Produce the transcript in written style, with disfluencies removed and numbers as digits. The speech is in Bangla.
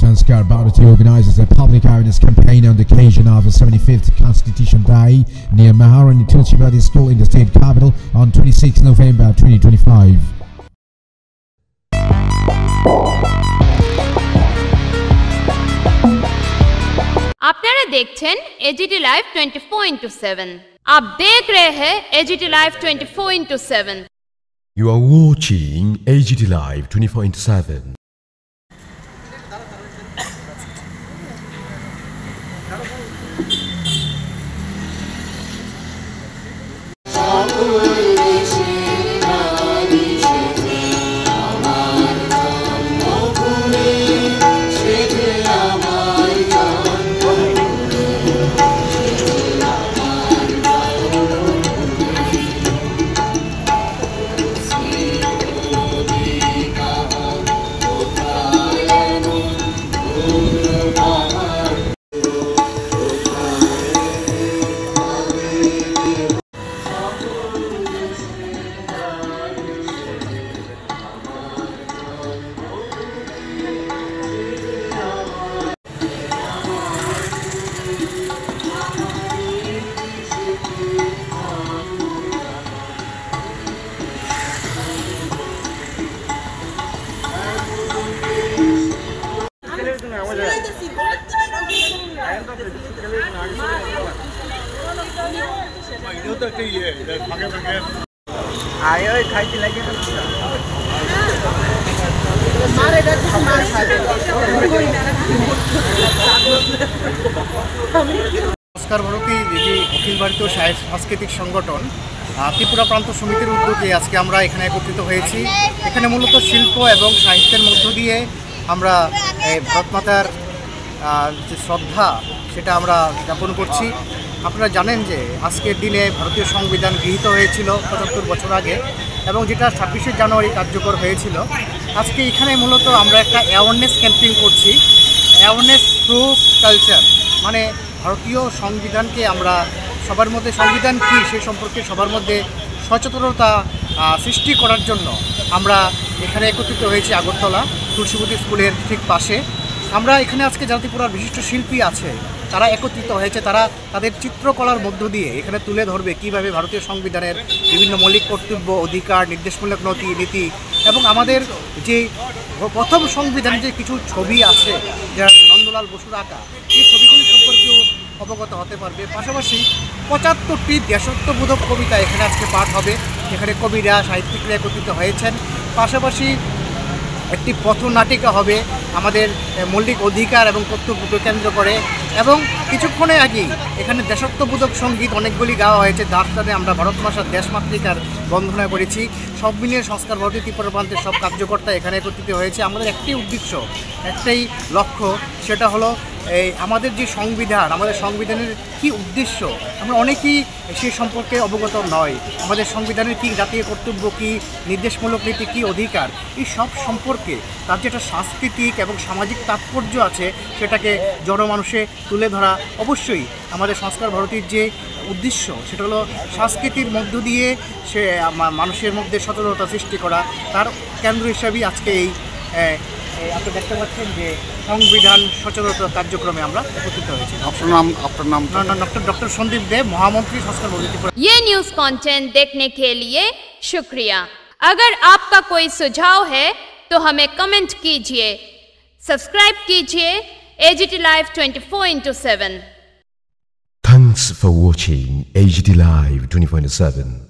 Sanskar Bharati organizes a public awareness campaign on the occasion of the 75th Constitution Day near Maharani Tulsibadi School in the state capital on 26 November 2025. আপনারা দেখছেন এজিটি লাইভ 24/7। आप देख रहे हैं AGT live 24/7। You are watching AGT Live 24/7. সংস্কার ভারতী যে অখিল ভারতীয় সাংস্কৃতিক সংগঠন ত্রিপুরা প্রান্ত সমিতির উদ্যোগে আজকে আমরা এখানে একত্রিত হয়েছি। এখানে মূলত শিল্প এবং সাহিত্যের মধ্য দিয়ে আমরা ভারত মাতার যে শ্রদ্ধা সেটা আমরা জ্ঞাপন করছি। আপনারা জানেন যে আজকের দিনে ভারতীয় সংবিধান গৃহীত হয়েছিল ৭৫ বছর আগে এবং যেটা ২৬শে জানুয়ারি কার্যকর হয়েছিল। আজকে এখানে মূলত আমরা একটা অ্যাওয়ারনেস ক্যাম্পেইন করছি, অ্যাওয়ারনেস থ্রু কালচার, মানে ভারতীয় সংবিধানকে আমরা সবার মধ্যে, সংবিধান কী সে সম্পর্কে সবার মধ্যে সচেতনতা সৃষ্টি করার জন্য আমরা এখানে একত্রিত হয়েছি আগরতলা তুলসীবতী স্কুলের ঠিক পাশে। আমরা এখানে আজকে যারা ত্রিপুরার বিশিষ্ট শিল্পী আছে তারা একত্রিত হয়েছে, তারা তাদের চিত্রকলার মধ্য দিয়ে এখানে তুলে ধরবে কীভাবে ভারতীয় সংবিধানের বিভিন্ন মৌলিক কর্তব্য, অধিকার, নির্দেশমূলক নীতি এবং আমাদের যে প্রথম সংবিধানে যে কিছু ছবি আছে যা নন্দলাল বসুর আঁকা, এই ছবিগুলি সম্পর্কেও অবগত হতে পারবে। পাশাপাশি ৭৫টি দেশাত্মবোধক কবিতা এখানে আজকে পাঠ হবে, এখানে কবিরা, সাহিত্যিকরা একত্রিত হয়েছেন। পাশাপাশি একটি পথনাটিকা হবে আমাদের মৌলিক অধিকার এবং কর্তব্যকে কেন্দ্র করে, এবং কিছুক্ষণে আগেই এখানে দেশাত্মবোধক সঙ্গীত অনেকগুলি গাওয়া হয়েছে। তার সাথে আমরা ভারত মাতার দেশমাতৃকার বন্দনা করেছি। সব মিলিয়ে সংস্কার ভারতী ত্রিপুরা প্রান্তের সব কার্যকর্তা এখানে একত্রিত হয়েছে। আমাদের একটি উদ্দেশ্য, একটাই লক্ষ্য, সেটা হলো এই আমাদের যে সংবিধান, আমাদের সংবিধানের কি উদ্দেশ্য আমরা অনেকেই সে সম্পর্কে অবগত নয়। আমাদের সংবিধানের কি জাতীয় কর্তব্য, কি নির্দেশমূলক নীতি, কি অধিকার, এই সব সম্পর্কে তার যেটা সাংস্কৃতিক এবং সামাজিক তাৎপর্য আছে সেটাকে জনমানুষে তুলে ধরা অবশ্যই আমাদের সংস্কার ভারতীর যে উদ্দেশ্য, সেটা হলো সংস্কৃতির মধ্য দিয়ে সে মানুষের মধ্যে সচেতনতা সৃষ্টি করা। তার কেন্দ্র হিসাবেই আজকে এই আপনি দেখতে পাচ্ছেন যে সংবিধান সচেতনতা কার্যক্রমে আমরা একত্রিত হয়েছি। আপনার নাম? ডক্টর সন্দীপ দে, মহাमंत्री সংস্কার ভারতী। ये न्यूज़ कंटेंट देखने के लिए शुक्रिया। अगर आपका कोई सुझाव है तो हमें कमेंट कीजिए, सब्सक्राइब कीजिए AGT live 24/7। Thanks for watching AGT Live 24/7.